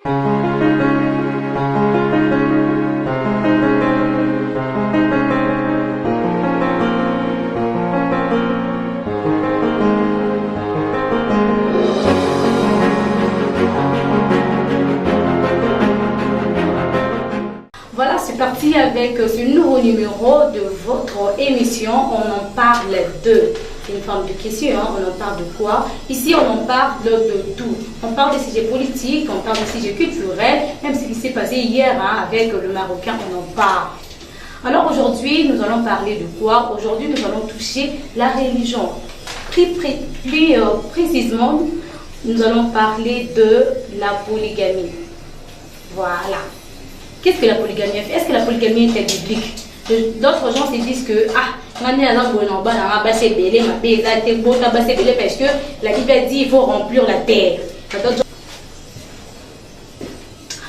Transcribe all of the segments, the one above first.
Voilà, c'est parti avec ce nouveau numéro de votre émission. On en parle de, c'est une forme de question, hein. On en parle de quoi? Ici, on en parle de tout. On parle des sujets politiques, on parle des sujets culturels, même ce qui s'est passé hier hein, avec le Marocain, on en parle. Alors aujourd'hui, nous allons parler de quoi? Aujourd'hui, nous allons toucher la religion. Plus précisément, nous allons parler de la polygamie. Voilà. Qu'est-ce que la polygamie? Est-ce que la polygamie est biblique? D'autres gens se disent que parce que la Bible dit qu'il faut remplir la terre.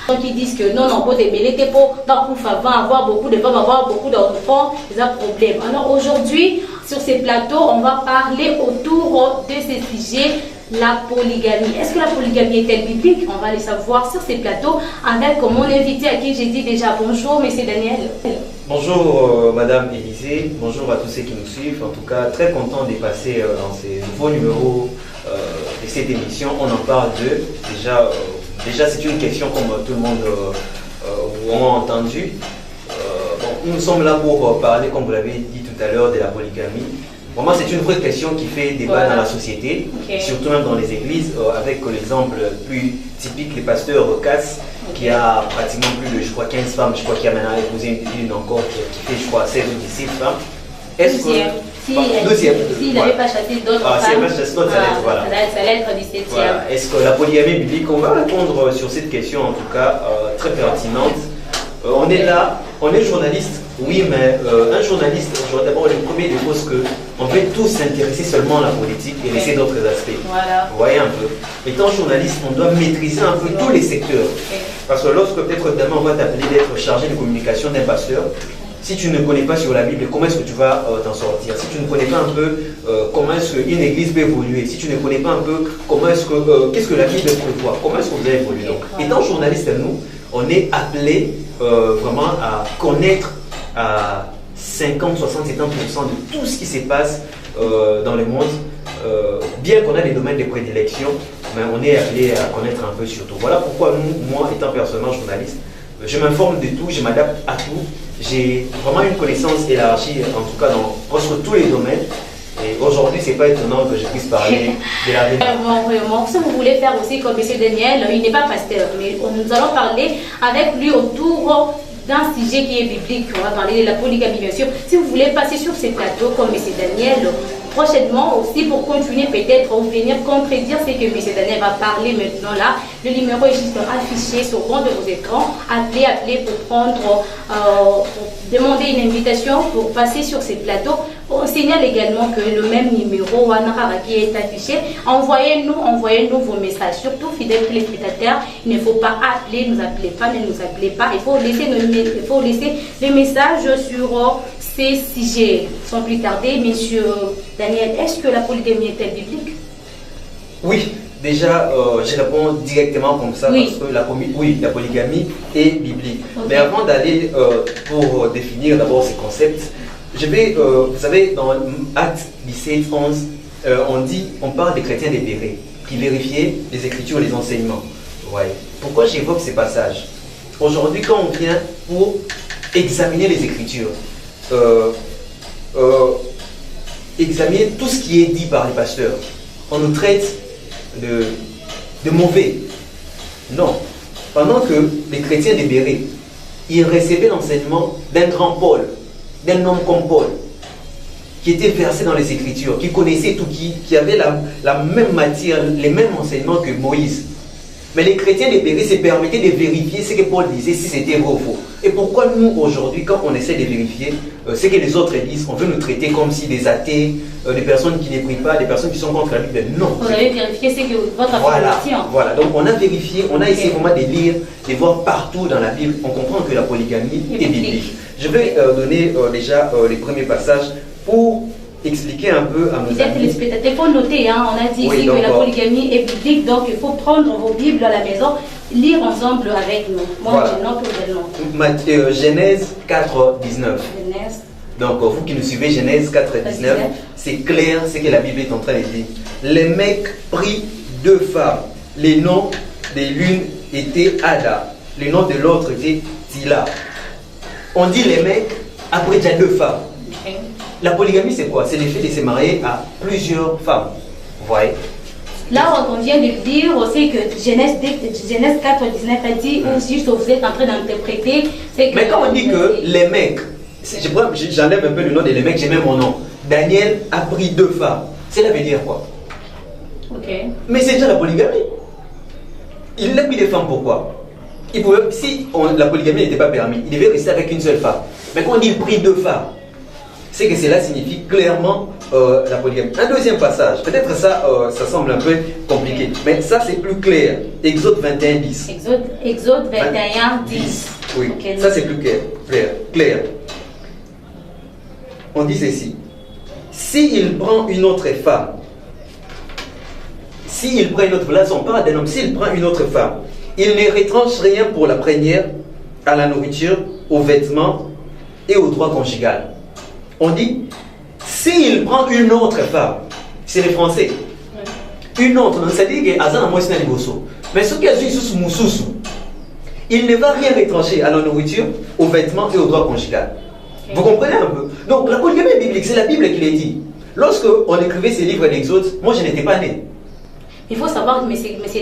Donc ils disent que non, pour te mêler, pour avoir beaucoup de femmes, avoir beaucoup d'enfants, c'est un problème. Alors aujourd'hui, sur ces plateaux, on va parler autour de ces sujets. La polygamie. Est-ce que la polygamie est-elle biblique? On va le savoir sur ces plateaux avec mon invité à qui j'ai dit déjà bonjour, monsieur Daniel. Bonjour Madame Élisée, bonjour à tous ceux qui nous suivent. En tout cas, très content de passer dans ces nouveaux numéros de cette émission. On en parle déjà c'est une question comme tout le monde vous a entendu. Nous sommes là pour parler, comme vous l'avez dit tout à l'heure, de la polygamie. Pour moi, c'est une vraie question qui fait débat dans la société, surtout même dans les églises, avec l'exemple plus typique, les pasteurs Cass, qui a pratiquement plus de, je crois, 15 femmes, je crois qu'il a maintenant épousé une encore qui fait, je crois, 16 ou 17 femmes. Est-ce que... Deuxième. S'il n'avait pas chassé d'autres femmes, s'il n'avait pas chassé d'autres, ça allait être 17e. Voilà. Est-ce que la polygamie biblique, on va répondre sur cette question, en tout cas, très pertinente. On est là, on est journaliste, oui, mais un journaliste, d'abord, le premier des choses que on veut tous s'intéresser seulement à la politique et laisser d'autres aspects. Voilà. Vous voyez un peu. Étant journaliste, on doit maîtriser un peu tous les secteurs. Parce que lorsque peut-être demain on va t'appeler d'être chargé de communication d'un pasteur, si tu ne connais pas sur la Bible, comment est-ce que tu vas t'en sortir? Si tu ne connais pas un peu comment est-ce qu'une église peut évoluer, si tu ne connais pas un peu comment est-ce que qu'est-ce que la Bible prévoit, comment est-ce qu'on doit évoluer. Donc, étant journaliste, nous, on est appelé vraiment à connaître à 50, 60, 70% de tout ce qui se passe dans le monde. Bien qu'on a des domaines de prédilection, mais on est appelé à connaître un peu sur tout. Voilà pourquoi moi, étant personnellement journaliste, je m'informe de tout, je m'adapte à tout. J'ai vraiment une connaissance élargie, en tout cas dans presque tous les domaines. Et aujourd'hui, c'est pas étonnant que je puisse parler de la vie. Vraiment, si vous voulez faire aussi comme M. Daniel, il n'est pas pasteur, mais nous allons parler avec lui autour d'un sujet qui est biblique. On va parler de la polygamie, bien sûr. Si vous voulez passer sur ces plateaux comme M. Daniel, prochainement aussi pour continuer peut-être ou venir contredire ce que M. Daniel va parler maintenant là, le numéro est juste affiché sur le banc de vos écrans. Appelez pour prendre, pour demander une invitation pour passer sur ces plateaux. On signale également que le même numéro qui est affiché. Envoyez-nous vos messages, surtout fidèles téléspectateurs. Il ne faut pas appeler, nous appelez pas, ne nous appelez pas. Il faut laisser les messages sur ces sujets. Sans plus tarder, monsieur Daniel, est-ce que la polygamie est-elle biblique? Oui, déjà, je réponds directement comme ça, parce que la polygamie est biblique. Mais avant d'aller pour définir d'abord ces concepts, je vais, vous savez, dans Actes 17, 11, on parle des chrétiens débérés, qui vérifiaient les Écritures, les enseignements. Ouais. Pourquoi j'évoque ces passages? Aujourd'hui, quand on vient pour examiner les Écritures, examiner tout ce qui est dit par les pasteurs, on nous traite de mauvais. Non. Pendant que les chrétiens débérés, ils recevaient l'enseignement d'un grand Paul, d'un homme comme Paul, qui était versé dans les Écritures, qui connaissait tout, qui avait la même matière, les mêmes enseignements que Moïse. Mais les chrétiens débérés se permettaient de vérifier ce que Paul disait, si c'était vrai ou faux. Et pourquoi nous, aujourd'hui, quand on essaie de vérifier ce que les autres disent, on veut nous traiter comme si des athées, des personnes qui ne prient pas, des personnes qui sont contre la Bible? Non. Vous avez vérifié ce que votre affirmation. Voilà, donc on a vérifié, on a essayé vraiment de lire, de voir partout dans la Bible, on comprend que la polygamie est biblique. Je vais donner déjà les premiers passages pour expliquer un peu à nos amis. Téléspectateurs, il faut noter, hein, on a dit ici que la polygamie est biblique, donc il faut prendre vos Bibles à la maison, lire ensemble avec nous. Moi, je note également. Genèse 4, 19. Donc, vous qui nous suivez, Genèse 4, 19, c'est clair ce que la Bible est en train de dire. Les mecs prirent 2 femmes. Les noms de l'une étaient Ada. Le nom de l'autre était Tila. On dit les mecs après déjà 2 femmes. Okay. La polygamie, c'est quoi? C'est le fait de se marier à plusieurs femmes. Vous voyez? Là, on vient de dire aussi que Genèse 4, 19 a dit, ou juste vous êtes en train d'interpréter, c'est que... Mais quand on dit que les mecs, j'enlève un peu le nom de les mecs, j'ai même mon nom. Daniel a pris 2 femmes. Cela veut dire quoi? Ok. Mais c'est déjà la polygamie. Il a pris des femmes, pourquoi? Si la polygamie n'était pas permise, il devait rester avec une seule femme. Mais quand on dit il prit 2 femmes, c'est que cela signifie clairement la polygamie. Un deuxième passage, peut-être ça semble un peu compliqué, mais ça c'est plus clair. Exode 21, 10. Exode 21, 10. Oui, okay. Ça c'est plus clair. On dit ceci. S'il prend une autre femme, là on parle d'un homme, s'il prend une autre femme, il ne retranche rien pour la première, à la nourriture, aux vêtements et au droit conjugal. On dit, s'il prend une autre femme, c'est les Français, une autre, c'est-à-dire que mais ce qui a juste il ne va rien retrancher à la nourriture, aux vêtements et au droit conjugal. Vous comprenez un peu? Donc la polygamie biblique, c'est la Bible qui l'a dit. Lorsque on écrivait ces livres d'Exode, moi je n'étais pas né. Il faut savoir, M.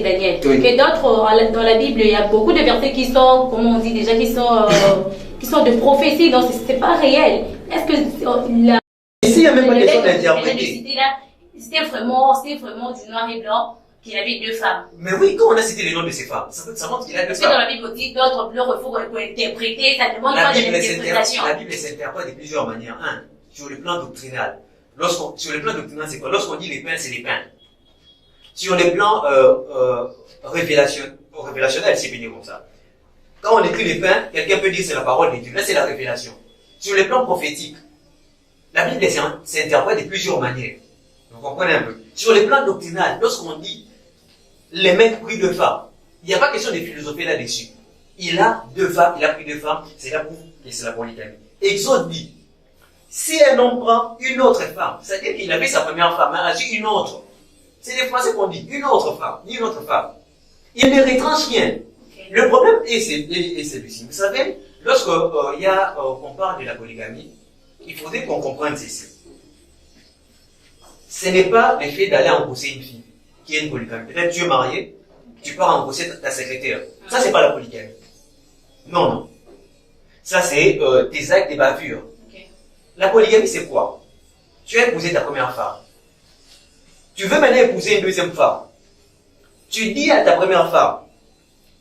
Daniel, que d'autres, dans la Bible, il y a beaucoup de versets qui sont, comme on dit déjà, qui sont de prophéties, donc ce n'est pas réel. Est-ce que ici, il n'y a même pas question d'interpréter. C'était vraiment du noir et blanc qu'il avait 2 femmes. Mais oui, quand on a cité les noms de ces femmes, ça montre qu'il a 2 femmes. Parce que dans la Bible, on dit d'autres, il faut interpréter, ça demande pas de l'interprétation. La Bible s'interprète de plusieurs manières. Sur le plan doctrinal. Sur le plan doctrinal, c'est quoi? Lorsqu'on dit les pains, c'est les pains. Sur le plan révélationnel, c'est bien comme ça. Quand on écrit les pains, quelqu'un peut dire c'est la parole de Dieu. Là, c'est la révélation. Sur le plan prophétique, la Bible s'interprète de plusieurs manières. Vous comprenez un peu? Sur le plan doctrinal, lorsqu'on dit les mecs pris 2 femmes, il n'y a pas question de philosopher là-dessus. Il a 2 femmes, il a pris 2 femmes, c'est là pour et c'est la polygamie. Exode dit, si un homme prend une autre femme, c'est-à-dire qu'il avait sa première femme, il a dit une autre. C'est les Français qu'on dit, une autre femme, ni une autre femme. Il ne retranche rien. Le problème est celui-ci. Vous savez, lorsque on parle de la polygamie, il faudrait qu'on comprenne ceci. Ce n'est pas le fait d'aller embosser une fille qui est une polygamie. Peut-être tu es marié, tu pars embosser ta secrétaire. Ça, c'est pas la polygamie. Non. Ça, c'est tes actes, tes bavures. Okay. La polygamie, c'est quoi? Tu as épousé ta première femme. Tu veux maintenant épouser une deuxième femme. Tu dis à ta première femme,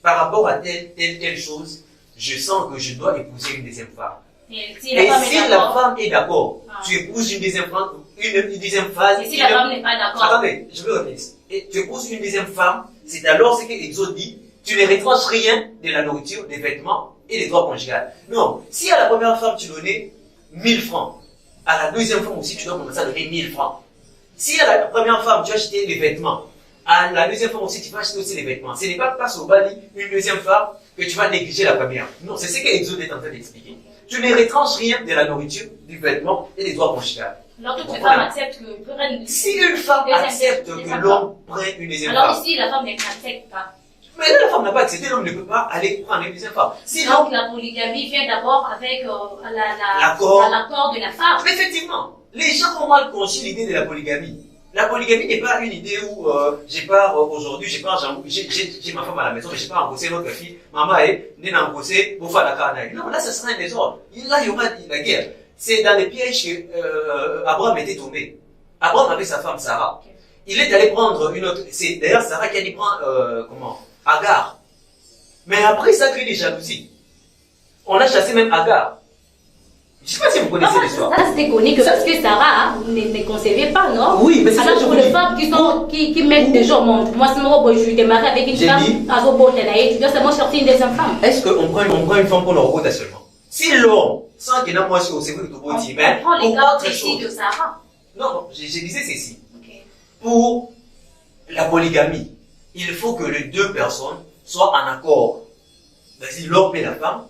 par rapport à telle chose, je sens que je dois épouser une deuxième femme. Et si la femme est d'accord, tu épouses une deuxième femme, une deuxième phase. Et si la femme n'est pas d'accord. Attendez, je veux revenir. Et tu épouses une deuxième femme, c'est alors ce que Exode dit, tu ne retranches rien de la nourriture, des vêtements et des droits conjugaux. Non, si à la première femme tu donnais 1000 francs, à la deuxième femme aussi tu dois commencer à donner 1000 francs. Si à la première femme tu as acheté les vêtements, à la deuxième femme aussi tu vas acheter aussi les vêtements. Ce n'est pas parce au bali une deuxième femme que tu vas négliger la première. Non, c'est ce que Exode est en train d'expliquer. Tu ne retranches rien de la nourriture, du vêtement et des droits conjugaux. Alors toute femme accepte que si une femme accepte que l'homme prenne une deuxième femme. Alors ici la femme n'accepte pas. Mais là, la femme n'a pas accepté, l'homme ne peut pas aller prendre une deuxième femme. Donc la polygamie vient d'abord avec l'accord de la femme. Effectivement, les gens ont mal conçu l'idée de la polygamie. La polygamie n'est pas une idée où j'ai ma femme à la maison, mais j'ai pas embauché notre fille. Maman est née embauchée pour faire la carnaille. Non, là, ce sera un désordre. Là, il y aura la guerre. C'est dans les pièges que Abraham était tombé. Abraham avait sa femme Sarah. Il est allé prendre une autre. C'est d'ailleurs Sarah qui a dit prendre Agar. Mais après, ça crée des jalousies. On a chassé même Agar. Je ne sais pas si vous connaissez l'histoire. Ça, c'était connu que parce que Sarah ne concevait pas, non? Oui, mais c'est ça. Alors, pour les femmes qui mettent des gens, moi, je suis mariée avec une femme, tu dois seulement sortir une deuxième femme. Est-ce qu'on prend une femme pour le robot seulement? Si l'homme, sans qu'il y ait moi sur c'est vrai que tu peux dire, on prend les cas précis de Sarah. Non, je disais ceci. Okay. Pour la polygamie, il faut que les deux personnes soient en accord. C'est-à-dire l'homme et la femme.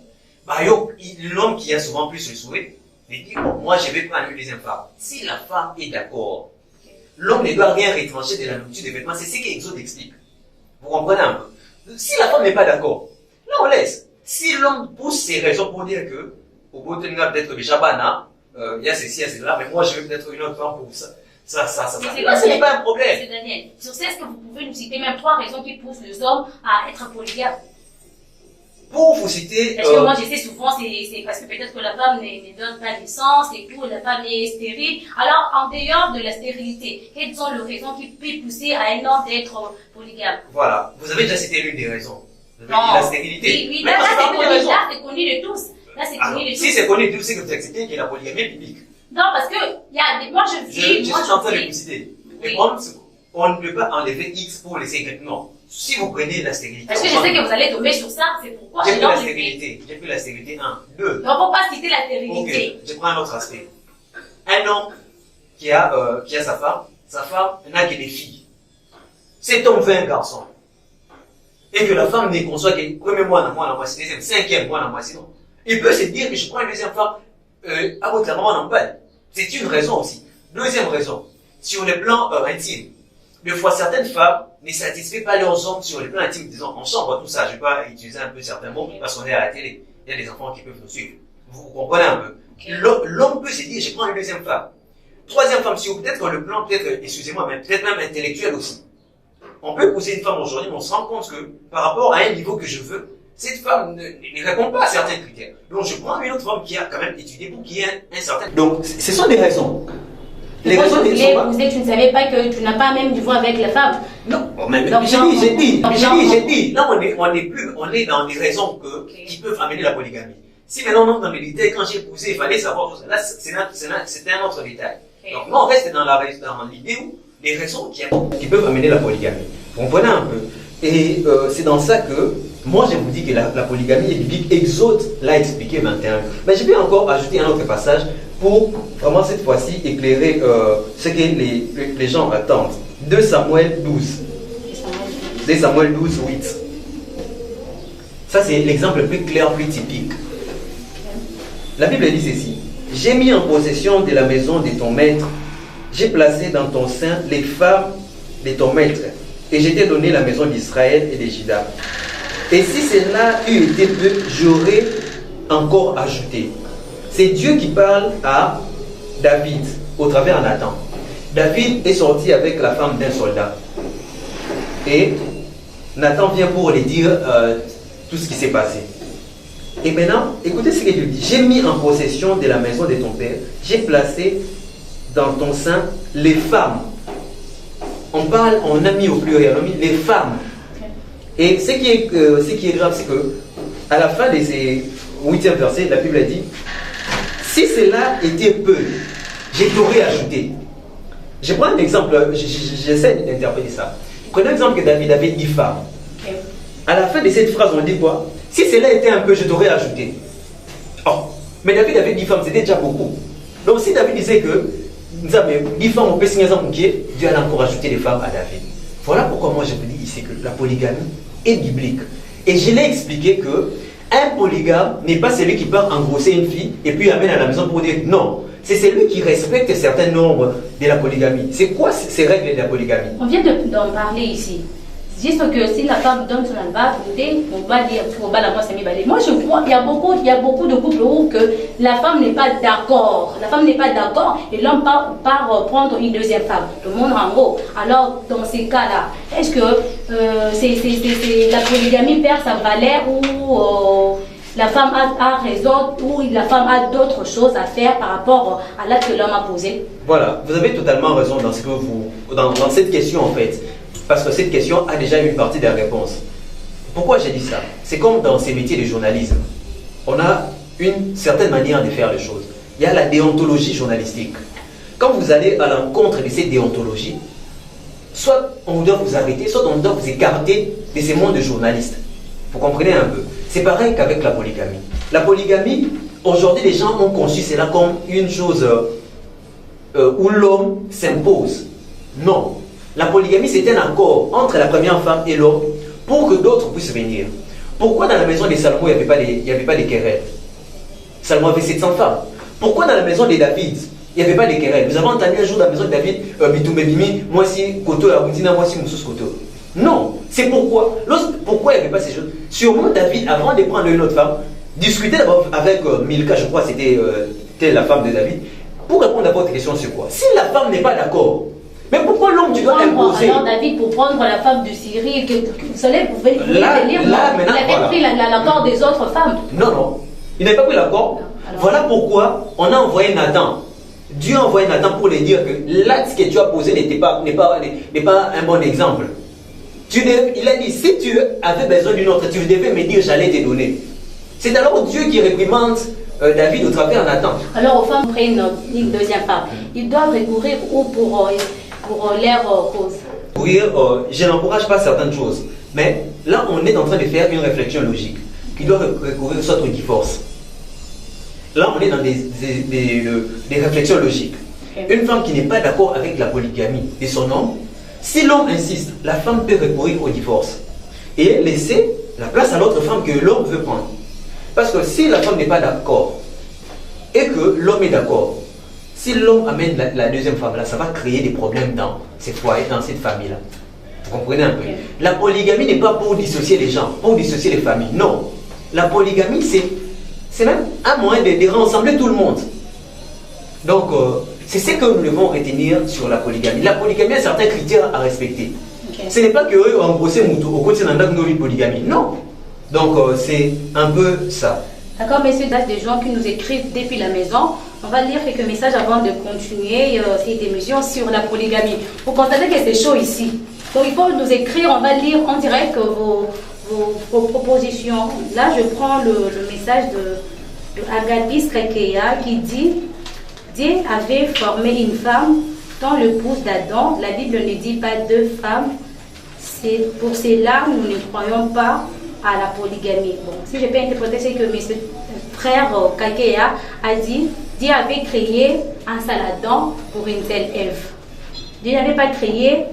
Bah, l'homme qui a souvent plus le souhait, il dit, bon, moi je vais prendre une deuxième femme. Si la femme est d'accord, l'homme ne doit rien retrancher de la nourriture des vêtements. C'est ce qu'Exode explique. Vous comprenez un peu? Si la femme n'est pas d'accord, là on laisse. Si l'homme pousse ses raisons pour dire que, au bout de peut-être que Jabana, il y a ceci, il y a cela, mais moi je vais peut-être une autre femme pour ça. Ça. Là, ce n'est pas un problème. C'est Daniel. Sur ce, est-ce que vous pouvez nous citer même 3 raisons qui poussent les hommes à être polygames? Pour vous citer... Parce que moi, je sais souvent, c'est parce que peut-être que la femme ne donne pas naissance et tout, la femme est stérile. Alors, en dehors de la stérilité, quelles sont les raisons qui peuvent pousser à un homme d'être polygame? Voilà. Vous avez déjà cité l'une des raisons. Non. La stérilité. Oui, là, c'est connu de tous. Là, c'est connu de tous. Si c'est connu de tous, c'est que vous acceptez qu'il y a la polygamie biblique. Non, parce que, moi, je vis... Je suis en train de vous citer. Oui. On ne peut pas enlever X pour laisser Y. Non. Si vous prenez la stérilité... Parce que je sais que vous allez tomber sur ça, c'est pourquoi... J'ai pris la stérilité 1. 2. Non, il ne faut pas citer la stérilité. Ok, je prends un autre aspect. Un homme qui a sa femme n'a que des filles. Cet homme veut un garçon. Et que la femme ne conçoit que premier mois dans la moitié, deuxième, cinquième mois dans la moitié, non. Il peut se dire que je prends une deuxième femme, à votre maman n'en parle. C'est une raison aussi. Deuxième raison, sur le plan intime. Des fois, certaines femmes ne satisfont pas leurs hommes sur le plan intime, disons, en chambre, tout ça. Je ne vais pas utiliser un peu certains mots parce qu'on est à la télé. Il y a des enfants qui peuvent nous suivre. Vous comprenez un peu. L'homme peut se dire, je prends une deuxième femme. Troisième femme, si peut-être le plan, excusez-moi, mais peut-être même intellectuel aussi. On peut pousser une femme aujourd'hui, mais on se rend compte que par rapport à un niveau que je veux, cette femme ne répond pas à certains critères. Donc je prends une autre femme qui a quand même étudié pour qu'il y ait un certain... Donc ce sont des raisons. Les raisons ne sont pas... Vous dites que tu ne savais pas que tu n'as pas même niveau avec la femme. Non, mais j'ai dit. Là, on est dans des raisons qui peuvent amener la polygamie. Si maintenant on entre dans les détails, quand j'ai épousé, il fallait savoir tout ça. Là, c'est un autre détail. Donc là, on reste dans l'idée où les raisons qui peuvent amener la polygamie. Vous comprenez un peu? Et c'est dans ça que moi je vous dis que la polygamie est biblique. Exode l'a expliqué 21. Mais je vais encore ajouter un autre passage pour vraiment cette fois-ci éclairer ce que les gens attendent. 2 Samuel 12. 2 Samuel 12, 8. Ça c'est l'exemple le plus clair, plus typique. La Bible dit ceci. J'ai mis en possession de la maison de ton maître. J'ai placé dans ton sein les femmes de ton maître. Et je t'ai donné la maison d'Israël et de Juda. Et si cela eût été peu, j'aurais encore ajouté. C'est Dieu qui parle à David au travers de Nathan. David est sorti avec la femme d'un soldat. Et Nathan vient pour lui dire tout ce qui s'est passé. Et maintenant, écoutez ce que Dieu dit. J'ai mis en possession de la maison de ton père. J'ai placé dans ton sein les femmes. On a mis au pluriel, on a mis les femmes. Et ce qui est grave, c'est que à la fin de ces 8e verset, la Bible a dit, si cela était peu, je t'aurais ajouté. Je prends un exemple, j'essaie d'interpréter ça. Prenez l'exemple que David avait 10 femmes. À la fin de cette phrase, on dit quoi? Si cela était un peu, je t'aurais ajouté. Oh, mais David avait 10 femmes, c'était déjà beaucoup. Donc si David disait que 10 femmes, on peut signer un bouquet, Dieu a encore ajouté des femmes à David. Voilà pourquoi moi je vous dis ici que la polygamie est biblique. Et je l'ai expliqué que un polygame n'est pas celui qui part engrosser une fille et puis l'amène à la maison pour dire non. C'est celui qui respecte certains nombres de la polygamie. C'est quoi ces règles de la polygamie? On vient d'en parler ici. Juste que si la femme donne son alba, on va dire moi je vois, il y a beaucoup de couples où que la femme n'est pas d'accord. La femme n'est pas d'accord et l'homme part prendre une deuxième femme. Le monde en haut. Alors dans ces cas-là, est-ce que la polygamie perd sa valeur ou la femme a raison ou la femme a d'autres choses à faire par rapport à l'acte que l'homme a posé? Voilà, vous avez totalement raison dans dans cette question en fait. Parce que cette question a déjà une partie de la réponse. Pourquoi j'ai dit ça? C'est comme dans ces métiers de journalisme. On a une certaine manière de faire les choses. Il y a la déontologie journalistique. Quand vous allez à l'encontre de cette déontologie, soit on doit vous arrêter, soit on doit vous écarter de ces mondes de journalistes. Vous comprenez un peu? C'est pareil qu'avec la polygamie. La polygamie, aujourd'hui, les gens ont conçu cela comme une chose où l'homme s'impose. Non. La polygamie, c'est un accord entre la première femme et l'homme pour que d'autres puissent venir. Pourquoi dans la maison de Salomon, il n'y avait pas de querelles? Salomon avait 700 femmes. Pourquoi dans la maison de David, il n'y avait pas de querelles? Nous avons entendu un jour dans la maison de David, Bitoumebimi, moi si Koto, Abundina, moi si Moussous Koto. Non, c'est pourquoi. Pourquoi il n'y avait pas ces choses? Sûrement David, avant de prendre une autre femme, discutait d'abord avec Milka, je crois c'était la femme de David, pour répondre à votre question sur quoi? Si la femme n'est pas d'accord, mais pourquoi l'homme tu dois imposer? Alors David, pour prendre la femme de Syrie, vous savez, vous pouvez lire, il avait pris l'accord des autres femmes. Non, il n'avait pas pris l'accord. Voilà pourquoi on a envoyé Nathan. Dieu a envoyé Nathan pour lui dire que l'acte que tu as posé n'est pas un bon exemple. Il a dit, si tu avais besoin d'une autre, tu devais me dire, j'allais te donner. C'est alors Dieu qui réprimande David au travers de Nathan. Alors aux femmes prennent une deuxième femme. Ils doivent recourir où pour leur cause? Je n'encourage pas certaines choses. Mais là, on est en train de faire une réflexion logique. Qui doit recourir soit au divorce. Là, on est dans des réflexions logiques. Okay. Une femme qui n'est pas d'accord avec la polygamie de son homme, si l'homme insiste, la femme peut recourir au divorce et laisser la place à l'autre femme que l'homme veut prendre. Parce que si la femme n'est pas d'accord et que l'homme est d'accord, si l'homme amène la deuxième femme là, ça va créer des problèmes dans ces foyers, dans cette famille-là. Vous comprenez un peu? Okay. La polygamie n'est pas pour dissocier les gens, pour dissocier les familles. Non. La polygamie, c'est même un moyen de rassembler tout le monde. Donc, c'est ce que nous devons retenir sur la polygamie. La polygamie a certains critères à respecter. Okay. Ce n'est pas que eux ont bossé au côté de polygamie. Non. Donc, c'est un peu ça. D'accord, messieurs, des gens qui nous écrivent depuis la maison. On va lire quelques messages avant de continuer cette émission sur la polygamie. Vous constatez que c'est chaud ici. Donc, il faut nous écrire, on va lire en direct vos propositions. Là, je prends le message de Agadis Kakeya qui dit: Dieu avait formé une femme dans le pouce d'Adam. La Bible ne dit pas deux femmes. C'est pour cela nous ne croyons pas à la polygamie. Bon, si je peux interpréter ce que M. frère Kakeya a dit, Dieu avait créé un seul Adam pour une seule Ève. Dieu n'avait pas créé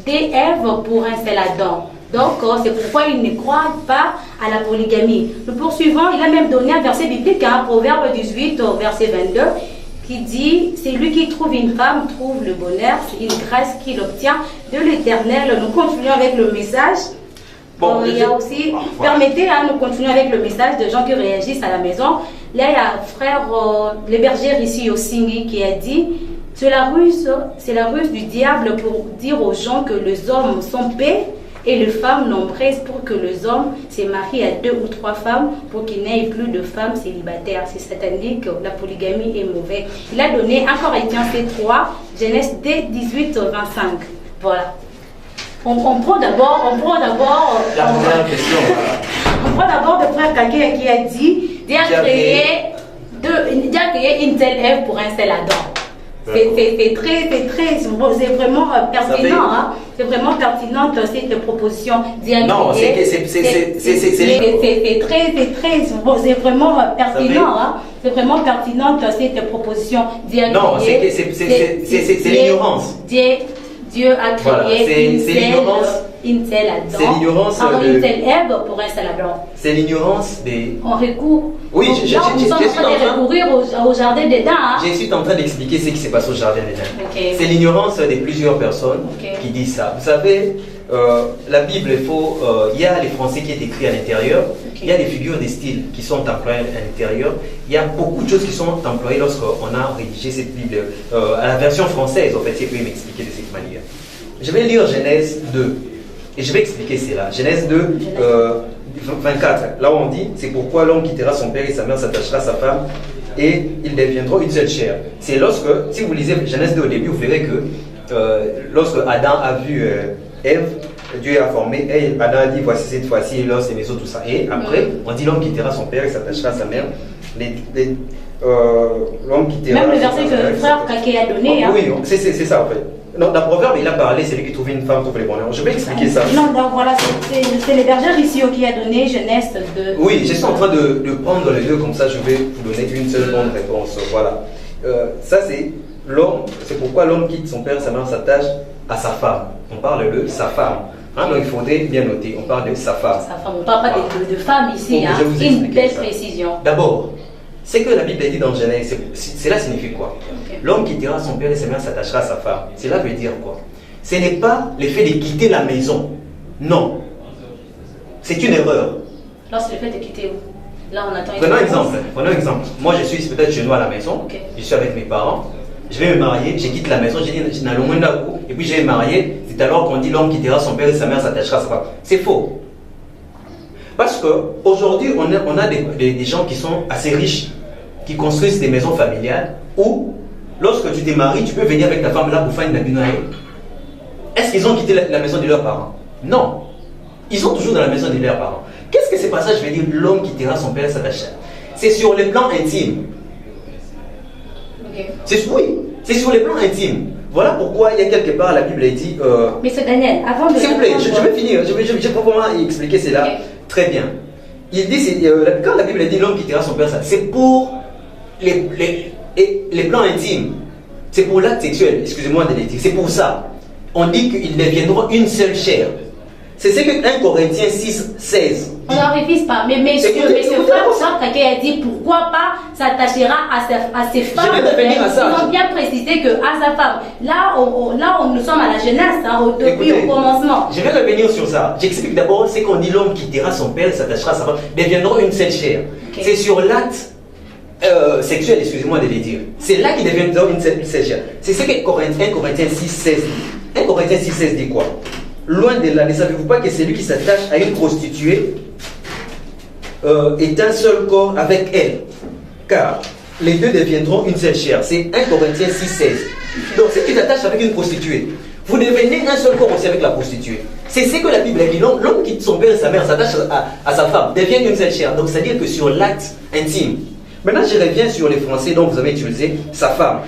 des Èves pour un seul Adam. Donc, c'est pourquoi il ne croit pas à la polygamie. Nous poursuivons, il a même donné un verset biblique, Proverbe 18, verset 22, qui dit: celui qui trouve une femme trouve le bonheur, c'est une grâce qu'il obtient de l'Éternel. Nous continuons avec le message. Bon, il y a aussi, permettez, nous continuons avec le message de gens qui réagissent à la maison. Là, il y a frère, le berger ici au Singi qui a dit: c'est la ruse du diable pour dire aux gens que les hommes sont paix et les femmes nombreuses pour que les hommes se marient à 2 ou 3 femmes pour qu'il n'y ait plus de femmes célibataires. C'est satanique, la polygamie est mauvaise. Il a donné 1 Corinthiens 3, Genèse 18, 25. Voilà. On prend d'abord la première question. On prend d'abord le frère Kaké qui a dit: Dieu a créé une seule Ève pour un seul Adam. C'est vraiment pertinent. C'est vraiment pertinent cette proposition. Non, c'est vraiment pertinent. C'est vraiment pertinent cette proposition. Non, c'est l'ignorance. Dieu a créé une seule Adam. C'est l'ignorance. Une seule Ève pour un seul Adam. C'est l'ignorance des. On recourt. Oui, nous sommes en train de recourir au jardin d'Éden. Je suis en train d'expliquer ce qui s'est passé au jardin d'Éden. Okay. C'est l'ignorance de plusieurs personnes qui disent ça. Vous savez, la Bible, il y a les français qui est écrit à l'intérieur. Il y a des figures des styles qui sont employées à l'intérieur. Il y a beaucoup de choses qui sont employées lorsqu'on a rédigé cette Bible. À la version française, en fait, si vous pouvez m'expliquer de cette manière. Je vais lire Genèse 2 et je vais expliquer cela. Genèse 2, 24. Là où on dit: c'est pourquoi l'homme quittera son père et sa mère, s'attachera à sa femme et ils deviendront une seule chair. C'est lorsque, si vous lisez Genèse 2 au début, vous verrez que lorsque Adam a vu Ève, Dieu a formé, et Adam a dit: voici cette fois-ci l'os et les os, tout ça. Et après, on dit: l'homme quittera son père et s'attachera à sa mère. L'homme quittera. Même le verset que le frère Kaké a donné. Oui, c'est ça en fait. Non, dans le proverbe, il a parlé: celui qui trouve une femme trouve le bonheur. Je vais expliquer ça. Non, donc voilà, c'est le berger ici qui a donné Genèse 2. Oui, je suis en train de prendre les deux, comme ça je vais vous donner une seule bonne réponse. Voilà. Ça, c'est c'est pourquoi l'homme quitte son père, sa mère, s'attache à sa femme. On parle de sa femme. Hein, donc il faudrait bien noter, on parle de sa femme. Sa femme, on ne parle pas de femme ici, hein. Une belle précision. D'abord, c'est que la Bible dit dans Genèse, cela signifie quoi? Okay. L'homme quittera son père et sa mère, s'attachera à sa femme. Cela veut dire quoi? Ce n'est pas le fait de quitter la maison. Non. C'est une erreur. Là, c'est le fait de quitter où? Là, on attend une Prenons un exemple. Moi, je suis peut-être chez nous à la maison. Okay. Je suis avec mes parents. Je vais me marier. Je quitte la maison. Je dis, et puis je vais me marier. C'est alors qu'on dit l'homme quittera son père et sa mère, s'attachera à sa femme. C'est faux. Parce qu'aujourd'hui, on a des gens qui sont assez riches, qui construisent des maisons familiales où, lorsque tu te maries, tu peux venir avec ta femme là pour faire une abinaï. Est-ce qu'ils ont quitté la maison de leurs parents? Non. Ils sont toujours dans la maison de leurs parents. Qu'est-ce que c'est par ça, je vais dire, l'homme quittera son père et s'attachera? C'est sur le plan intime. Okay. C'est sur le plan intime. Voilà pourquoi il y a quelque part la Bible dit. Mais c'est Daniel, avant de. S'il vous plaît, je vais finir. Je vais probablement expliquer cela. Okay. Très bien. Il dit, quand la Bible dit l'homme quittera son père, c'est pour les plans intimes. C'est pour l'acte sexuel, excusez-moi de le dire. C'est pour ça. On dit qu'ils deviendront une seule chair. C'est ce que 1 Corinthiens 6, 16. On n'en révise pas, mais messieurs, frère, quelqu'un a dit pourquoi pas s'attachera à ses femmes. Ils ont bien précisé qu'à sa femme. Là, nous sommes à la Genèse, hein, depuis au commencement. Je vais revenir sur ça. J'explique d'abord, c'est qu'on dit l'homme quittera son père et s'attachera à sa femme, deviendront une seule chair. Okay. C'est sur l'acte sexuel, excusez-moi de le dire. C'est là qu'ils deviendront une seule chair. C'est ce que 1 Corinthiens 6, 16 dit. 1 Corinthiens 6, 16 dit quoi? Loin de là, ne savez-vous pas que celui qui s'attache à une prostituée est un seul corps avec elle? Car les deux deviendront une seule chair. C'est 1 Corinthiens 6, 16. Donc, si tu t'attaches avec une prostituée, vous devenez un seul corps aussi avec la prostituée. C'est ce que la Bible dit. L'homme quitte son père et sa mère, s'attache à sa femme, devient une seule chair. Donc, c'est-à-dire que sur l'acte intime. Maintenant, je reviens sur les Français dont vous avez utilisé sa femme.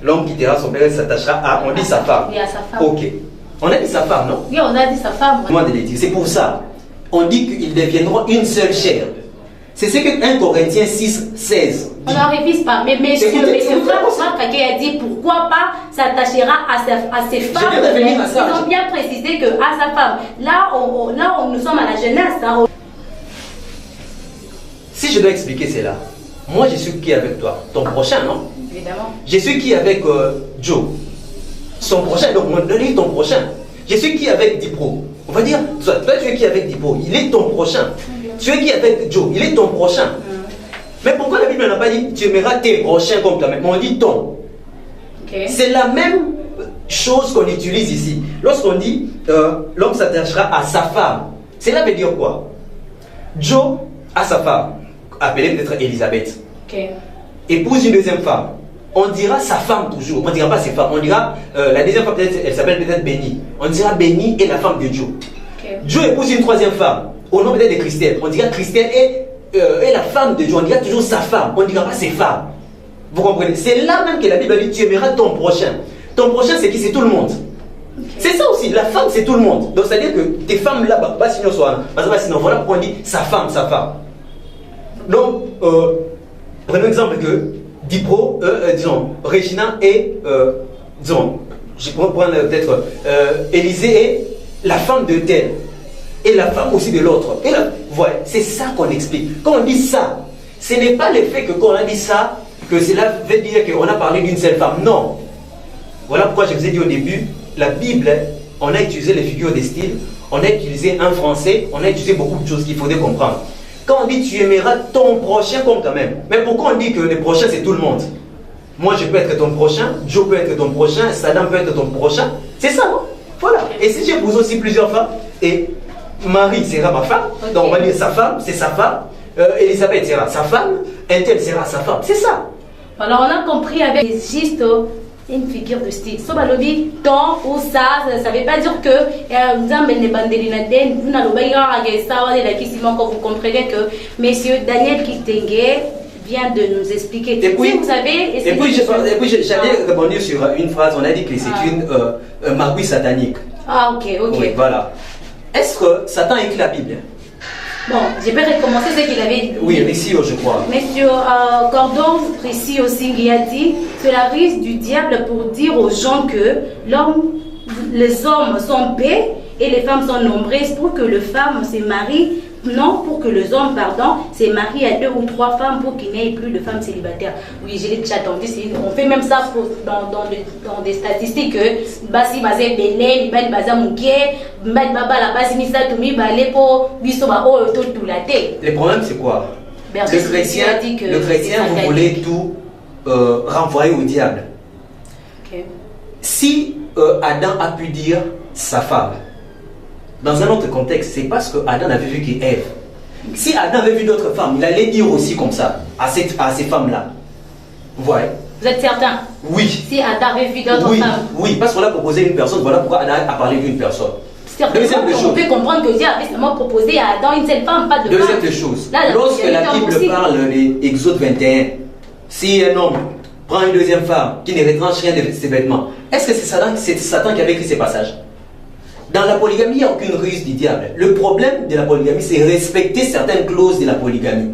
L'homme quittera son père et s'attachera à, on dit sa femme. Oui, à sa femme. Ok. On a dit sa femme, non? Oui, on a dit sa femme. C'est pour ça. On dit qu'ils deviendront une seule chair. C'est ce que 1 Corinthiens 6, 16 dit. On n'en révise pas. Mais messieurs, frère, quelqu'un a dit pourquoi pas s'attachera à ses femmes. Ils ont bien précisé qu'à sa femme. Là, nous sommes à la Genèse. Hein. Si je dois expliquer cela, moi je suis qui avec toi? Ton prochain, non? Évidemment. Je suis qui avec Joe? Son prochain, donc on donne ton prochain. Je suis qui avec Dipro? On va dire, toi tu es qui avec Dipro? Il est ton prochain. Tu es qui avec Joe? Il est ton prochain. Mais pourquoi la Bible n'a pas dit tu aimeras tes prochains comme toi-même? On dit ton. Okay. C'est la même chose qu'on utilise ici. Lorsqu'on dit l'homme s'attachera à sa femme, cela veut dire quoi? Joe a sa femme, appelée peut-être Elisabeth. Okay. Épouse une deuxième femme. On dira sa femme toujours, on ne dira pas ses femmes, on dira la deuxième femme, elle s'appelle peut-être Béni. On dira Béni est la femme de Joe. Okay. Joe épouse une troisième femme, au nom peut-être de Christelle. On dira Christelle est la femme de Joe, on dira toujours sa femme, on ne dira pas ses femmes. Vous comprenez? C'est là même que la Bible dit tu aimeras ton prochain. Ton prochain c'est qui? C'est tout le monde. Okay. C'est ça aussi, la femme c'est tout le monde. Donc c'est-à-dire que tes femmes là-bas, voilà pourquoi on dit sa femme, sa femme. Donc, prenons l'exemple que Dipro, disons, Regina et, disons, je pourrais prendre peut-être Élisée est la femme de tel, et la femme aussi de l'autre. Et là, voilà, c'est ça qu'on explique. Quand on dit ça, ce n'est pas le fait que quand on a dit ça, que cela veut dire qu'on a parlé d'une seule femme. Non. Voilà pourquoi je vous ai dit au début, la Bible, on a utilisé les figures de style, on a utilisé un français, on a utilisé beaucoup de choses qu'il faudrait comprendre. Quand on dit tu aimeras ton prochain comme toi-même. Mais pourquoi on dit que le prochain c'est tout le monde? Moi je peux être ton prochain, Joe peut être ton prochain, Saddam peut être ton prochain. C'est ça, non? Voilà. Et si j'épouse aussi plusieurs femmes, et Marie sera ma femme, okay. Donc on va dire sa femme, c'est sa femme, Elisabeth sera sa femme, Intel sera sa femme. C'est ça. Alors on a compris avec les gestes. Une figure de style. So balobi ton ou ça veut pas dire que vous amenez bandelinade, vous n'allez pas y avoir ça et la question quand vous comprenez que Monsieur Daniel Kitenge vient de nous expliquer. Et puis, vous avez. Et puis j'allais rebondir sur une phrase. On a dit que c'est une magie satanique. Ah ok. Oui, voilà. Est-ce que Satan écrit la Bible? Bon, je peux recommencer ce qu'il avait dit. Oui, Rissio, je crois. Monsieur Gordon Rissio Singhi a dit c'est la ruse du diable pour dire aux gens que les hommes sont paix et les femmes sont nombreuses pour que les femmes se marient. Non, pour que les hommes, se marient à 2 ou 3 femmes pour qu'il n'y ait plus de femmes célibataires. Oui, je l'ai déjà entendu. On fait même ça dans des statistiques. Basi basé Bénin, Bali Baza Mouké, Bali Baba la base Misa Toumi, Bali pour Bisoba O tout la tête. Le problème, c'est quoi? Le chrétien, vous voulez tout renvoyer au diable. Okay. Si Adam a pu dire sa femme, dans un autre contexte, c'est parce que Adam avait vu qu'Ève. Si Adam avait vu d'autres femmes, il allait dire aussi comme ça à ces femmes-là. Vous voyez? Vous êtes certain? Oui. Si Adam avait vu d'autres femmes? Oui, parce qu'on a proposé une personne, voilà pourquoi Adam a parlé d'une personne. On peut comprendre que Dieu avait seulement proposé à Adam une seule femme, pas de femme. Deuxième chose, lorsque la Bible parle d'Exode 21, si un homme prend une deuxième femme qui ne retranche rien de ses vêtements, est-ce que c'est Satan qui avait écrit ces passages? Dans la polygamie, il n'y a aucune ruse du diable. Le problème de la polygamie, c'est respecter certaines clauses de la polygamie.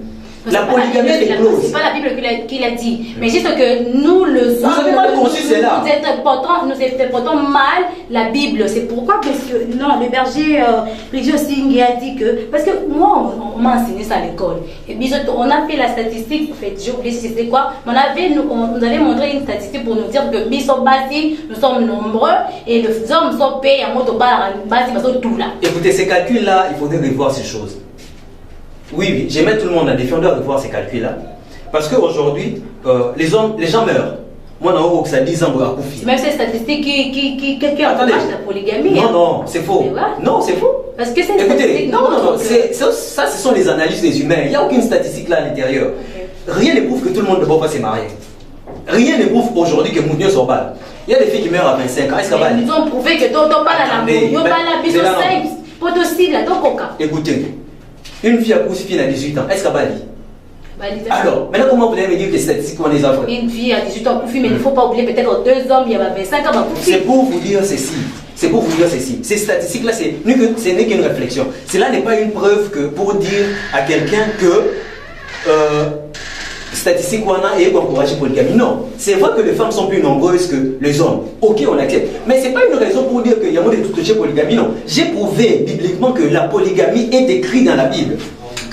La polygamie a des clauses. C'est pas la Bible qui l'a dit. Mais juste que nous, le vous avez mal conçu cela. Nous interprétons mal la Bible. C'est pourquoi, parce que, non, le berger Régio Singhi a dit que, parce que moi, on m'a enseigné ça à l'école. Et puis, on a fait la statistique, en fait, j'ai oublié c'était quoi. On nous avait montré une statistique pour nous dire que nous sommes nombreux et les hommes sont payés à motobar, tout là. Écoutez, ces calculs-là, il faudrait revoir ces choses. Oui, j'aimais tout le monde à défi, on doit revoir ces calculs-là. Parce qu'aujourd'hui, les gens meurent. Moi, dans le ça 10 ans, pour c'est même ces statistiques qui encouragent la polygamie. Non, c'est faux. Non, c'est faux. Parce que c'est écoutez, non, ça, ce sont les analyses des humains. Il n'y a aucune statistique là à l'intérieur. Okay. Rien ne prouve que tout le monde ne peut pas se marier. Rien ne prouve aujourd'hui que Mounion soit pas. Il y a des filles qui meurent à 25 ans. Est-ce qu'elle va aller? Ils ont prouvé que d'autres pas la écoutez. Une fille a poussé à 18 ans, est-ce qu'elle va aller? Alors, maintenant comment vous allez me dire que les statistiques on les a fait? Une fille à 18 ans, mais il ne faut pas oublier peut-être 2 hommes, il y a 25 ans. C'est pour vous dire ceci. C'est pour vous dire ceci. Ces statistiques-là, ce n'est qu'une réflexion. Cela n'est pas une preuve que pour dire à quelqu'un que statistiques et pour encourager polygamie. Non, c'est vrai que les femmes sont plus nombreuses que les hommes. Ok, on accepte. Mais ce n'est pas une raison pour dire qu'il y a moins de toucher polygamie. Non, j'ai prouvé bibliquement que la polygamie est écrite dans la Bible.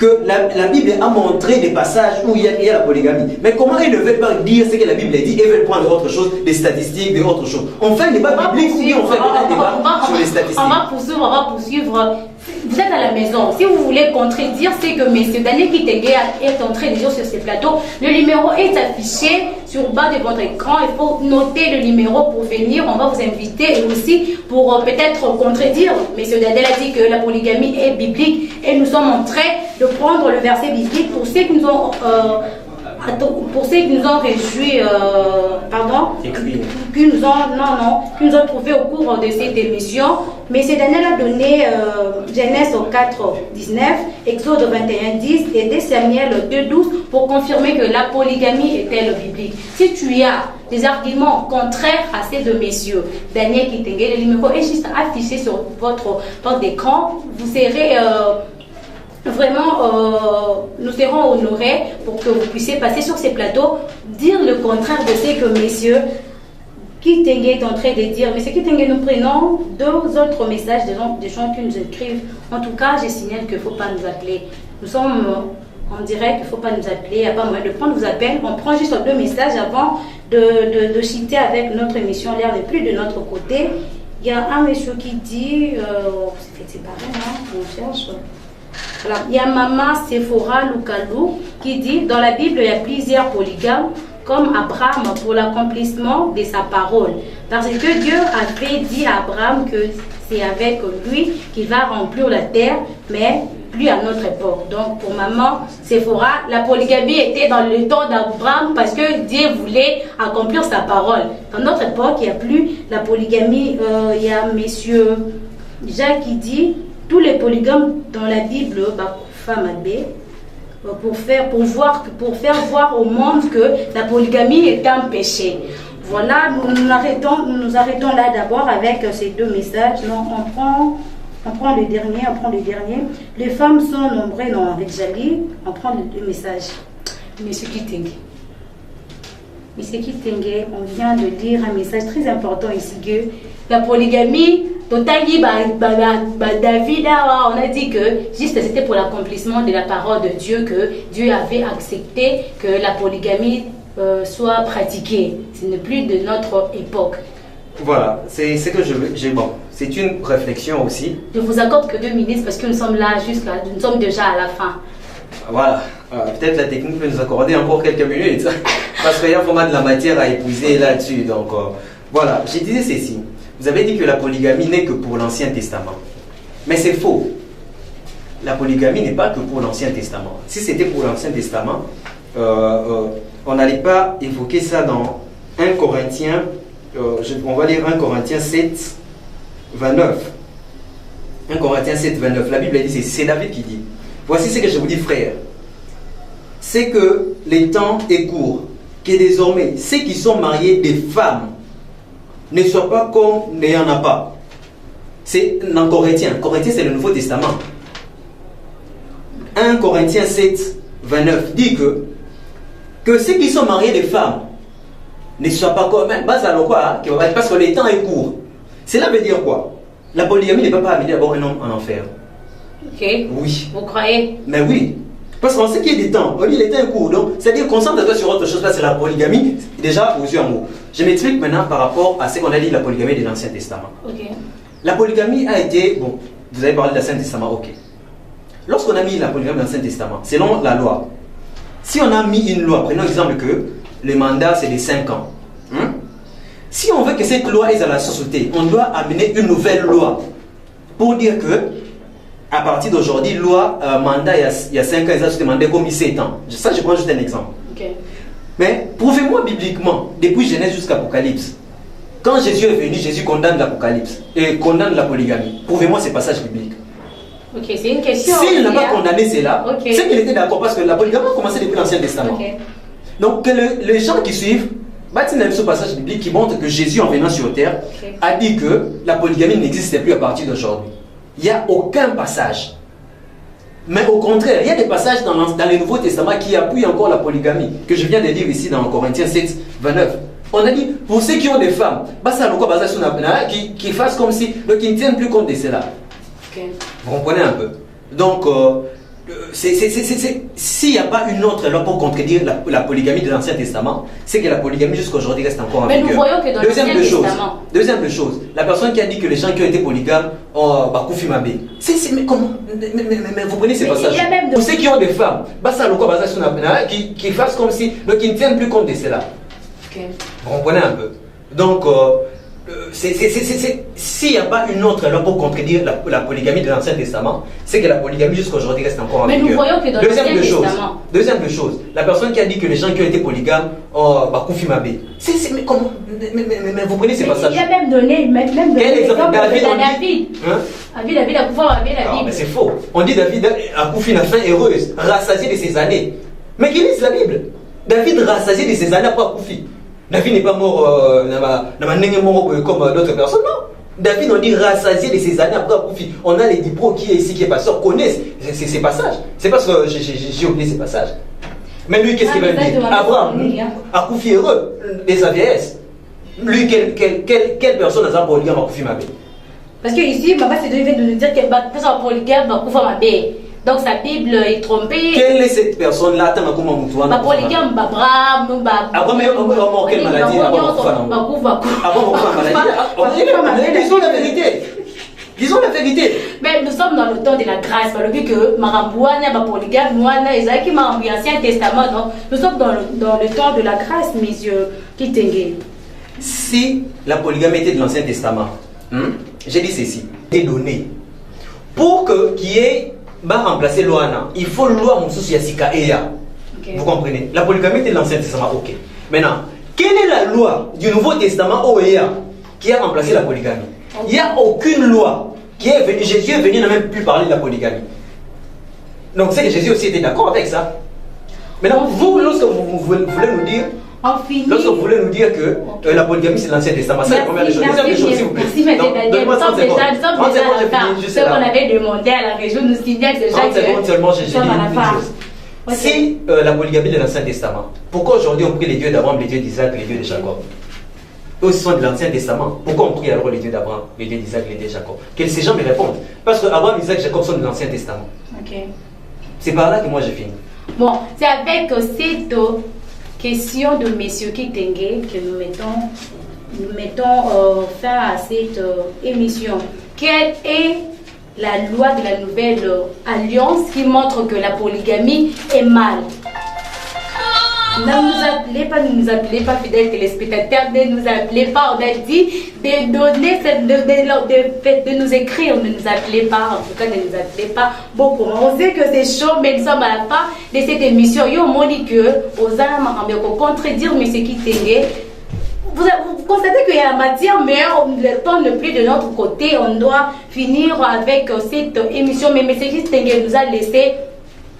Que la Bible a montré des passages où il y a la polygamie. Mais comment ils ne veulent pas dire ce que la Bible dit et veulent prendre autre chose, des statistiques, des autres choses. On fait un débat biblique ou bien on fait un débat sur les statistiques. On va poursuivre. Vous êtes à la maison. Si vous voulez contredire, c'est que M. Daniel Kitenge est entré déjà sur ce plateau. Le numéro est affiché sur le bas de votre écran. Il faut noter le numéro pour venir. On va vous inviter et aussi pour peut-être contredire. M. Daniel a dit que la polygamie est biblique et nous sommes en train de prendre le verset biblique pour ceux qui nous ont réjouis, qui nous ont trouvé au cours de cette émission. Mais c'est Daniel a donné Genèse 4, 19, Exode 21, 10 et 2 Samuel 2, 12 pour confirmer que la polygamie était le biblique. Si tu as des arguments contraires à ces deux messieurs, Daniel Kitenge, le numéro est juste affiché sur votre écran. Vous serez vraiment, nous serons honorés pour que vous puissiez passer sur ces plateaux, dire le contraire de ce que messieurs Kitenge est en train de dire. Monsieur Kitenge, nous prenons 2 autres messages des gens qui nous écrivent. En tout cas, je signale qu'il ne faut pas nous appeler. Nous sommes en direct, il ne faut pas nous appeler, il n'y a pas moyen de prendre vos appels. On prend juste 2 messages avant de chuter avec notre émission. L'air n'est plus de notre côté. Il y a un monsieur qui dit, c'est séparé, on cherche. Voilà. Il y a Maman Sephora Lukalou qui dit, dans la Bible, il y a plusieurs polygames, comme Abraham pour l'accomplissement de sa parole. Parce que Dieu avait dit à Abraham que c'est avec lui qu'il va remplir la terre, mais plus à notre époque. Donc pour Maman Sephora, la polygamie était dans le temps d'Abraham parce que Dieu voulait accomplir sa parole. Dans notre époque, il n'y a plus la polygamie. Il y a Monsieur Jacques qui dit, tous les polygames dans la Bible, femme abbé, pour faire voir au monde que la polygamie est un péché. Voilà, nous nous arrêtons là d'abord avec ces 2 messages. Non, on prend On prend le dernier. Les femmes sont nombreuses dans Rijali. On prend le message. Monsieur Kitenge, on vient de lire un message très important ici que la polygamie, David, on a dit que juste c'était pour l'accomplissement de la parole de Dieu que Dieu avait accepté que la polygamie soit pratiquée. Ce n'est plus de notre époque. Voilà, c'est ce que j'ai. Bon, c'est une réflexion aussi. Je vous accorde que 2 minutes parce que nous sommes là, nous sommes déjà à la fin. Voilà, peut-être la technique peut nous accorder encore quelques minutes parce qu'il y a vraiment de la matière à épuiser là-dessus. Donc voilà, j'ai dit ceci. Vous avez dit que la polygamie n'est que pour l'Ancien Testament. Mais c'est faux. La polygamie n'est pas que pour l'Ancien Testament. Si c'était pour l'Ancien Testament, on n'allait pas évoquer ça dans 1 Corinthiens, on va lire 1 Corinthiens 7, 29. 1 Corinthiens 7, 29. La Bible dit, c'est David qui dit. Voici ce que je vous dis, frères. C'est que le temps est court, que désormais, ceux qui sont mariés des femmes ne soient pas comme il n'y en a pas. C'est dans Corinthiens. Corinthiens, c'est le Nouveau Testament. 1 Corinthiens 7, 29 dit que ceux qui sont mariés des femmes ne soient pas comme... Parce que le temps est court. Cela veut dire quoi? La polygamie ne peut pas amener d'abord un homme en enfer. Ok. Oui. Vous croyez? Mais oui. Parce qu'on sait qu'il y a des temps. On dit les temps est court. Donc, c'est-à-dire concentre-toi sur autre chose. Là, c'est la polygamie. Déjà, aux yeux en mots. Je m'explique maintenant par rapport à ce qu'on a dit, la polygamie de l'Ancien Testament. Ok. La polygamie a été... Bon, vous avez parlé de l'Ancien Testament, ok. Lorsqu'on a mis la polygamie dans l'Ancien Testament, selon la loi, si on a mis une loi, prenons l'exemple que le mandat c'est de 5 ans. Si on veut que cette loi est dans la société, on doit amener une nouvelle loi pour dire que à partir d'aujourd'hui, loi, mandat il y a 5 ans, ils ont demandé comme 7 ans. Ça, je prends juste un exemple. Okay. Mais prouvez-moi bibliquement, depuis Genèse jusqu'à Apocalypse, quand Jésus est venu, Jésus condamne l'Apocalypse et condamne la polygamie. Prouvez-moi ces passages bibliques. Ok, c'est une question. S'il n'a pas condamné cela, okay, c'est qu'il était d'accord parce que la polygamie a commencé depuis l'Ancien Testament. Okay. Donc que les gens qui suivent, ce passage biblique qui montre que Jésus en venant sur terre okay, a dit que la polygamie n'existait plus à partir d'aujourd'hui. Il n'y a aucun passage. Mais au contraire, il y a des passages dans le Nouveau Testament qui appuient encore la polygamie, que je viens de lire ici dans Corinthiens 7, 29. On a dit, pour ceux qui ont des femmes, qui fassent comme si, qui ne tiennent plus compte de cela. Okay. Vous comprenez un peu? Donc, s'il n'y a pas une autre loi pour contredire la polygamie de l'Ancien Testament, c'est que la polygamie jusqu'à aujourd'hui reste encore en vigueur. Mais nous voyons que dans l'Ancien Testament... Deuxième chose, la personne qui a dit que les gens qui ont été polygames ont Koufi Mabé. Mais comment? Mais vous prenez ces passages. Pour ceux qui ont des femmes, qui fassent comme si, qui ne tiennent plus compte de cela. Okay. Vous comprenez un peu? Donc, s'il n'y a pas une autre loi pour contredire la polygamie de l'Ancien Testament, c'est que la polygamie jusqu'à aujourd'hui reste encore en vigueur. Mais nous voyons que dans l'Ancien Testament... Deuxième chose, la personne qui a dit que les gens qui ont été polygames ont Koufi Mabé. Mais comment? Mais vous prenez ces passages. Il a même donné l'exemple de David. David a pouvoir avec la Bible. Mais c'est faux. On dit David a Koufi une fin heureuse, rassasié de ses années. Mais qui lit la Bible? David rassasié de ses années après Koufi. David n'est pas mort comme d'autres personnes, non. David, on dit rassasié de ses années après Koufi. On a les diplômes qui est ici, qui est pasteur, connaissent ces passages. C'est parce que j'ai oublié ces passages. Mais lui, qu'est-ce qu'il va dire? Abraham, à Koufi heureux, de sa vieillesse. Lui, quelle personne a un polygame à Koufi Mabé? Parce que ici, Baba se devait de nous dire que personne polygame à Koufi Mabé. Donc sa Bible est trompée. Quelle est cette personne-là? Polygame, Abraham, Abraham est mort quelle maladie? Disons la vérité. Disons la vérité. Mais nous sommes dans le temps de la grâce. Le but que Marambouana, polygame, Moana, Isaac, Marambou, Ancien Testament. Donc nous sommes dans le temps de la grâce, messieurs. Kitenge. Si la polygamie était de l'Ancien Testament, j'ai dit ceci, des données. Pour qu'il y ait remplacer Loana, il faut loi Moussous Yassika Eya. Vous comprenez? La polygamie était de l'Ancien Testament, ok. Maintenant, quelle est la loi du Nouveau Testament Oea qui a remplacé la polygamie? Il n'y a aucune loi qui est venue. Jésus est venu, n'a même plus parlé de la polygamie. Donc c'est que Jésus aussi était d'accord avec ça. Maintenant, vous, lorsque vous voulez nous dire On finit. Lorsque vous voulez nous dire que la polygamie c'est l'Ancien Testament, c'est la première des choses. Deuxième des choses, s'il vous plaît. Merci, M. Daniel. Nous sommes déjà à la fin. Ce qu'on avait demandé à la région nous signale déjà que seulement, j'ai dit une chose. Si la polygamie de l'Ancien Testament, pourquoi aujourd'hui on prie les dieux d'Abraham, les dieux d'Isaac, les dieux de Jacob? Eux aussi sont de l'Ancien Testament. Pourquoi on prie alors les dieux d'Abraham, les dieux d'Isaac, les dieux de Jacob? Que ces gens me répondent. Parce que Abraham, Isaac, Jacob sont de l'Ancien Testament. C'est par là que moi j'ai fini. Bon, c'est avec cette question de M. Kitenge que nous mettons fin à cette émission. Quelle est la loi de la nouvelle alliance qui montre que la polygamie est mal? Ne nous appelez pas, fidèles téléspectateurs, ne nous appelez pas. On a dit de nous écrire, ne nous appelez pas, en tout cas ne nous appelez pas beaucoup. On sait que c'est chaud, mais nous sommes à la fin de cette émission. Yo moni que aux âmes en contredire mais ce qui t'aide. Vous constatez qu'il y a la matière, mais le temps n'est plus de notre côté. On doit finir avec cette émission. Mais M. Kitenge nous a laissé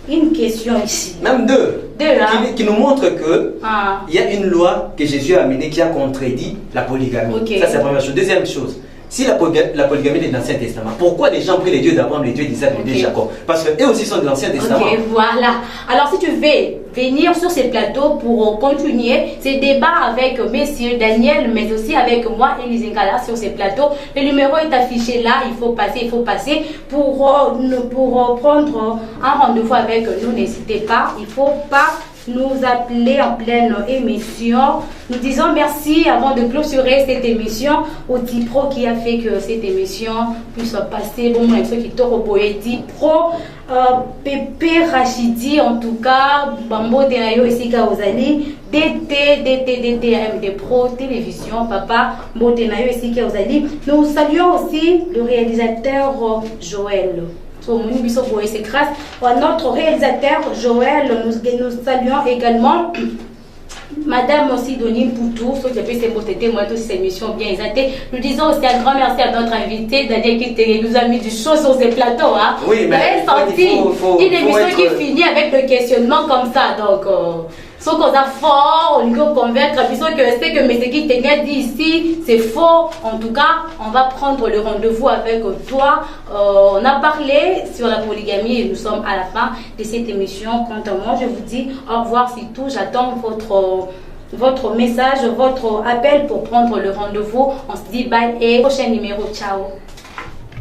une question ici. Même deux. Qui nous montre que il y a une loi que Jésus a amenée qui a contredit la polygamie. Ça, c'est la première chose. Deuxième chose, si la polygamie est de l'Ancien Testament, pourquoi les gens prient les dieux d'Abraham, les dieux d'Isaac, les dieux de Jacob? Parce qu'eux aussi sont de l'Ancien Testament. Voilà. Alors, si tu veux venir sur ces plateaux pour continuer ces débats avec messieurs Daniel, mais aussi avec moi, Élise Ngala, sur ces plateaux, le numéro est affiché là. Il faut passer pour prendre un rendez-vous avec nous. N'hésitez pas. Il ne faut pas nous appeler en pleine émission. Nous disons merci avant de clôturer cette émission au Tipro qui a fait que cette émission puisse passer. Bon, ceux qui t'ont repoé Tipro, Pépé Rachidi, en tout cas, Bambo Tenayo et Sika Ozali, DT Pro Télévision, Papa Mbotenayo et Sika Ozali. Nous saluons aussi le réalisateur Joël. C'est grâce à notre réalisateur Joël. Nous saluons également Madame Sidonie Poutou, qui a fait cette émission bien exaltée. Nous disons aussi un grand merci à notre invité, Daniel Kitenge, nous a mis du chaud sur ces plateaux. Hein. Oui, mais vous avez senti une émission qui finit avec le questionnement comme ça. Donc, ce qu'on a fort, on veut convaincre, puisque c'est que M. Kitenge dit ici, c'est faux. En tout cas, on va prendre le rendez-vous avec toi. On a parlé sur la polygamie et nous sommes à la fin de cette émission. Quant à moi, je vous dis au revoir, c'est tout. J'attends votre message, votre appel pour prendre le rendez-vous. On se dit bye et prochain numéro. Ciao.